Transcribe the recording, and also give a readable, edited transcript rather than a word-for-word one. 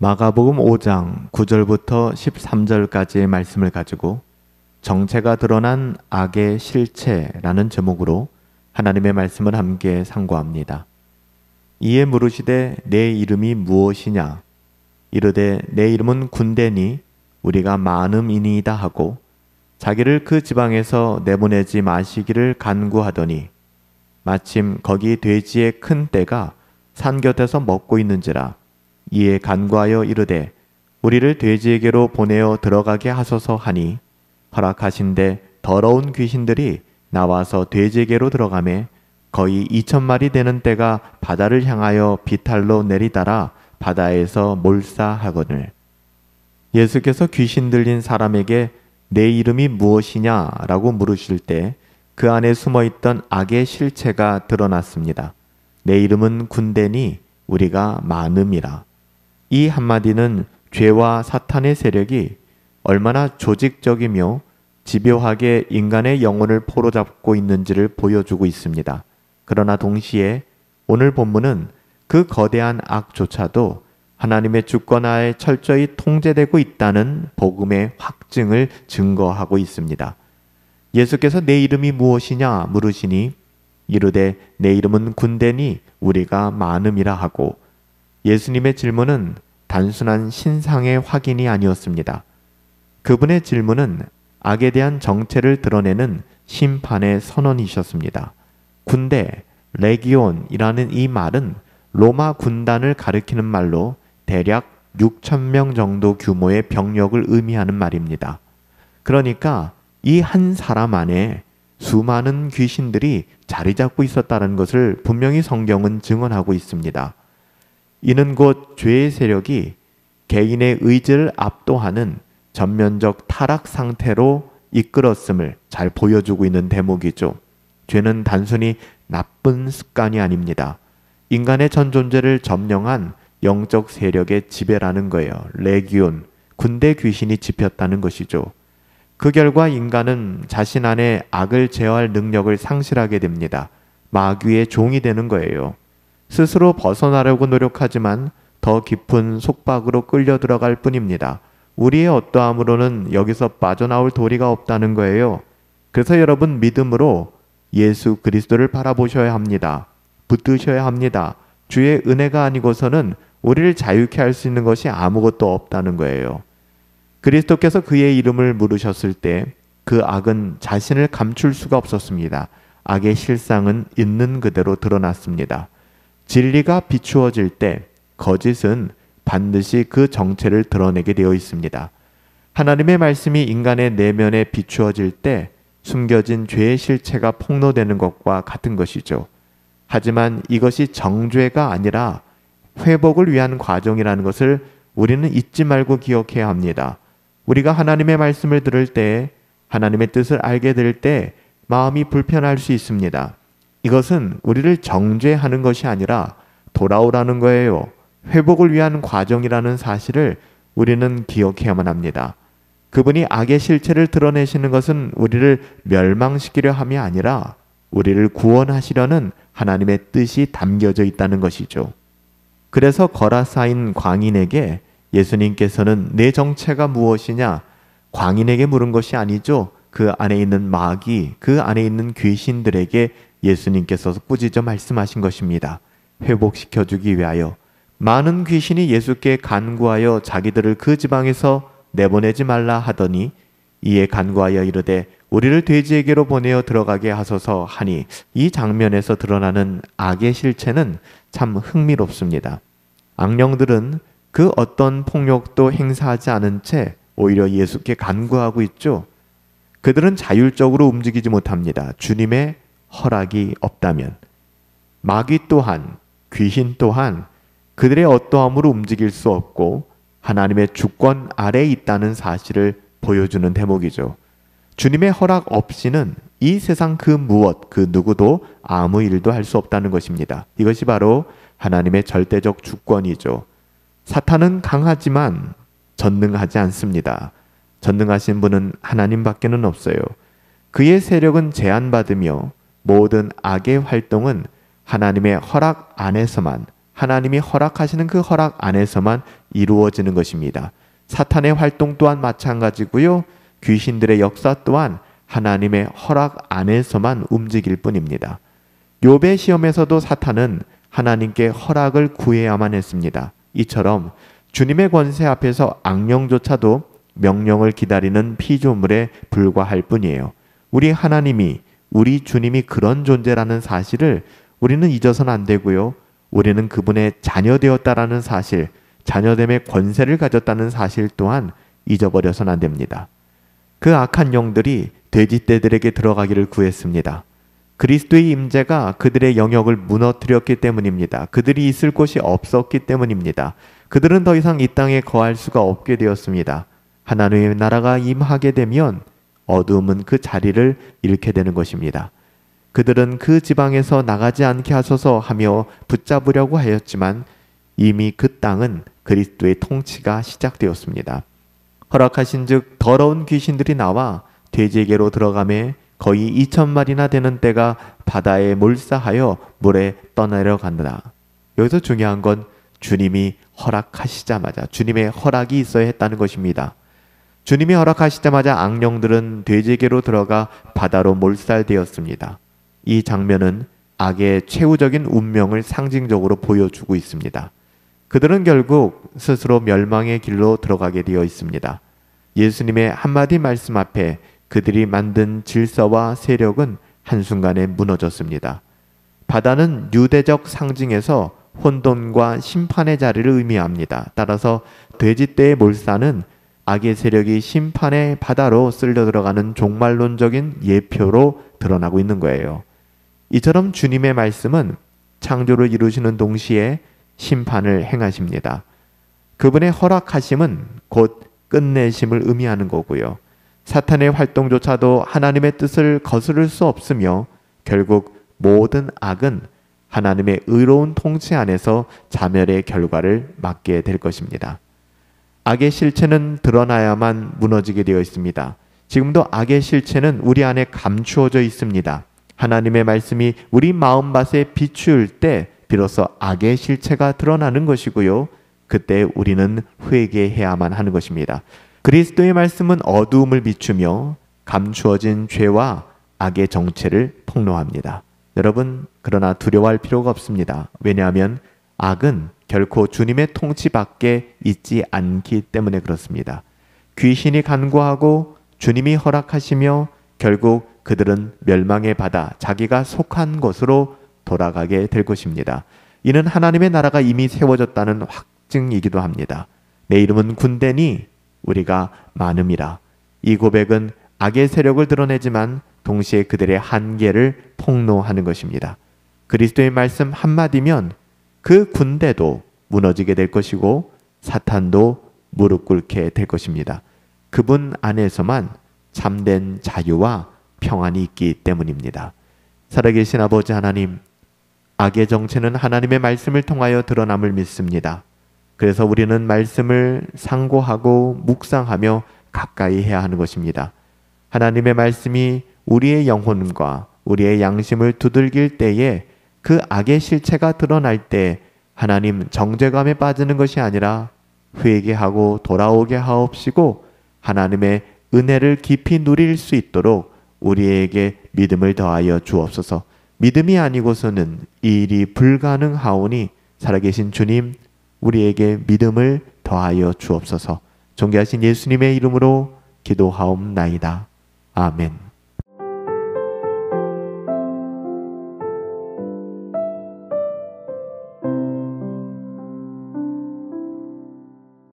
마가복음 5장 9절부터 13절까지의 말씀을 가지고 정체가 드러난 악의 실체라는 제목으로 하나님의 말씀을 함께 상고합니다. 이에 물으시되 내 이름이 무엇이냐? 이르되 내 이름은 군대니 우리가 많음이니이다 하고 자기를 그 지방에서 내보내지 마시기를 간구하더니 마침 거기 돼지의 큰 떼가 산 곁에서 먹고 있는지라. 이에 간구하여 이르되 우리를 돼지에게로 보내어 들어가게 하소서 하니 허락하신대 더러운 귀신들이 나와서 돼지에게로 들어가매 거의 2,000마리 되는 떼가 바다를 향하여 비탈로 내리달아 바다에서 몰사하거늘. 예수께서 귀신 들린 사람에게 내 이름이 무엇이냐라고 물으실 때 그 안에 숨어있던 악의 실체가 드러났습니다. 내 이름은 군대니 우리가 많음이라. 이 한마디는 죄와 사탄의 세력이 얼마나 조직적이며 집요하게 인간의 영혼을 포로잡고 있는지를 보여주고 있습니다. 그러나 동시에 오늘 본문은 그 거대한 악조차도 하나님의 주권하에 철저히 통제되고 있다는 복음의 확증을 증거하고 있습니다. 예수께서 내 이름이 무엇이냐 물으시니 이르되 내 이름은 군대니 우리가 많음이라 하고 예수님의 질문은 단순한 신상의 확인이 아니었습니다. 그분의 질문은 악에 대한 정체를 드러내는 심판의 선언이셨습니다. 군대, 레기온이라는 이 말은 로마 군단을 가리키는 말로 대략 6,000명 정도 규모의 병력을 의미하는 말입니다. 그러니까 이 한 사람 안에 수많은 귀신들이 자리 잡고 있었다는 것을 분명히 성경은 증언하고 있습니다. 이는 곧 죄의 세력이 개인의 의지를 압도하는 전면적 타락 상태로 이끌었음을 잘 보여주고 있는 대목이죠. 죄는 단순히 나쁜 습관이 아닙니다. 인간의 전 존재를 점령한 영적 세력의 지배라는 거예요. 레기온, 군대 귀신이 집혔다는 것이죠. 그 결과 인간은 자신 안에 악을 제어할 능력을 상실하게 됩니다. 마귀의 종이 되는 거예요. 스스로 벗어나려고 노력하지만 더 깊은 속박으로 끌려 들어갈 뿐입니다. 우리의 어떠함으로는 여기서 빠져나올 도리가 없다는 거예요. 그래서 여러분 믿음으로 예수 그리스도를 바라보셔야 합니다. 붙드셔야 합니다. 주의 은혜가 아니고서는 우리를 자유케 할 수 있는 것이 아무것도 없다는 거예요. 그리스도께서 그의 이름을 물으셨을 때 그 악은 자신을 감출 수가 없었습니다. 악의 실상은 있는 그대로 드러났습니다. 진리가 비추어질 때 거짓은 반드시 그 정체를 드러내게 되어 있습니다. 하나님의 말씀이 인간의 내면에 비추어질 때 숨겨진 죄의 실체가 폭로되는 것과 같은 것이죠. 하지만 이것이 정죄가 아니라 회복을 위한 과정이라는 것을 우리는 잊지 말고 기억해야 합니다. 우리가 하나님의 말씀을 들을 때 하나님의 뜻을 알게 될 때 마음이 불편할 수 있습니다. 이것은 우리를 정죄하는 것이 아니라 돌아오라는 거예요. 회복을 위한 과정이라는 사실을 우리는 기억해야만 합니다. 그분이 악의 실체를 드러내시는 것은 우리를 멸망시키려 함이 아니라 우리를 구원하시려는 하나님의 뜻이 담겨져 있다는 것이죠. 그래서 거라사인 광인에게 예수님께서는 내 정체가 무엇이냐? 광인에게 물은 것이 아니죠. 그 안에 있는 마귀, 그 안에 있는 귀신들에게 예수님께서 꾸짖어 말씀하신 것입니다. 회복시켜주기 위하여. 많은 귀신이 예수께 간구하여 자기들을 그 지방에서 내보내지 말라 하더니 이에 간구하여 이르되 우리를 돼지에게로 보내어 들어가게 하소서 하니 이 장면에서 드러나는 악의 실체는 참 흥미롭습니다. 악령들은 그 어떤 폭력도 행사하지 않은 채 오히려 예수께 간구하고 있죠. 그들은 자율적으로 움직이지 못합니다. 주님의 허락이 없다면. 마귀 또한, 귀신 또한 그들의 어떠함으로 움직일 수 없고 하나님의 주권 아래에 있다는 사실을 보여주는 대목이죠. 주님의 허락 없이는 이 세상 그 무엇, 그 누구도 아무 일도 할 수 없다는 것입니다. 이것이 바로 하나님의 절대적 주권이죠. 사탄은 강하지만 전능하지 않습니다. 전능하신 분은 하나님밖에는 없어요. 그의 세력은 제한받으며 모든 악의 활동은 하나님의 허락 안에서만 하나님이 허락하시는 그 허락 안에서만 이루어지는 것입니다. 사탄의 활동 또한 마찬가지고요. 귀신들의 역사 또한 하나님의 허락 안에서만 움직일 뿐입니다. 욥의 시험에서도 사탄은 하나님께 허락을 구해야만 했습니다. 이처럼 주님의 권세 앞에서 악령조차도 명령을 기다리는 피조물에 불과할 뿐이에요. 우리 하나님이, 우리 주님이 그런 존재라는 사실을 우리는 잊어서는 안 되고요. 우리는 그분의 자녀되었다라는 사실, 자녀됨의 권세를 가졌다는 사실 또한 잊어버려서는 안 됩니다. 그 악한 영들이 돼지떼들에게 들어가기를 구했습니다. 그리스도의 임재가 그들의 영역을 무너뜨렸기 때문입니다. 그들이 있을 곳이 없었기 때문입니다. 그들은 더 이상 이 땅에 거할 수가 없게 되었습니다. 하나님의 나라가 임하게 되면 어두움은 그 자리를 잃게 되는 것입니다. 그들은 그 지방에서 나가지 않게 하소서 하며 붙잡으려고 하였지만 이미 그 땅은 그리스도의 통치가 시작되었습니다. 허락하신 즉 더러운 귀신들이 나와 돼지에게로 들어가매 거의 2,000마리나 되는 떼가 바다에 몰사하여 물에 떠내려간다. 여기서 중요한 건 주님이 허락하시자마자 주님의 허락이 있어야 했다는 것입니다. 주님이 허락하시자마자 악령들은 돼지에게로 들어가 바다로 몰살되었습니다. 이 장면은 악의 최후적인 운명을 상징적으로 보여주고 있습니다. 그들은 결국 스스로 멸망의 길로 들어가게 되어 있습니다. 예수님의 한마디 말씀 앞에 그들이 만든 질서와 세력은 한순간에 무너졌습니다. 바다는 유대적 상징에서 혼돈과 심판의 자리를 의미합니다. 따라서 돼지떼의 몰사는 악의 세력이 심판의 바다로 쓸려 들어가는 종말론적인 예표로 드러나고 있는 거예요. 이처럼 주님의 말씀은 창조를 이루시는 동시에 심판을 행하십니다. 그분의 허락하심은 곧 끝내심을 의미하는 거고요. 사탄의 활동조차도 하나님의 뜻을 거스를 수 없으며 결국 모든 악은 하나님의 의로운 통치 안에서 자멸의 결과를 맞게 될 것입니다. 악의 실체는 드러나야만 무너지게 되어 있습니다. 지금도 악의 실체는 우리 안에 감추어져 있습니다. 하나님의 말씀이 우리 마음밭에 비추일 때 비로소 악의 실체가 드러나는 것이고요. 그때 우리는 회개해야만 하는 것입니다. 그리스도의 말씀은 어두움을 비추며 감추어진 죄와 악의 정체를 폭로합니다. 여러분, 그러나 두려워할 필요가 없습니다. 왜냐하면 악은 결코 주님의 통치 밖에 있지 않기 때문에 그렇습니다. 귀신이 간구하고 주님이 허락하시며 결국 그들은 멸망의 바다, 자기가 속한 곳으로 돌아가게 될 것입니다. 이는 하나님의 나라가 이미 세워졌다는 확증이기도 합니다. 내 이름은 군대니 우리가 많음이라. 이 고백은 악의 세력을 드러내지만 동시에 그들의 한계를 폭로하는 것입니다. 그리스도의 말씀 한마디면 그 군대도 무너지게 될 것이고 사탄도 무릎 꿇게 될 것입니다. 그분 안에서만 참된 자유와 평안이 있기 때문입니다. 살아계신 아버지 하나님, 악의 정체는 하나님의 말씀을 통하여 드러남을 믿습니다. 그래서 우리는 말씀을 상고하고 묵상하며 가까이 해야 하는 것입니다. 하나님의 말씀이 우리의 영혼과 우리의 양심을 두들길 때에 그 악의 실체가 드러날 때 하나님 정죄감에 빠지는 것이 아니라 회개하고 돌아오게 하옵시고 하나님의 은혜를 깊이 누릴 수 있도록 우리에게 믿음을 더하여 주옵소서. 믿음이 아니고서는 이 일이 불가능하오니 살아계신 주님, 우리에게 믿음을 더하여 주옵소서. 존귀하신 예수님의 이름으로 기도하옵나이다. 아멘.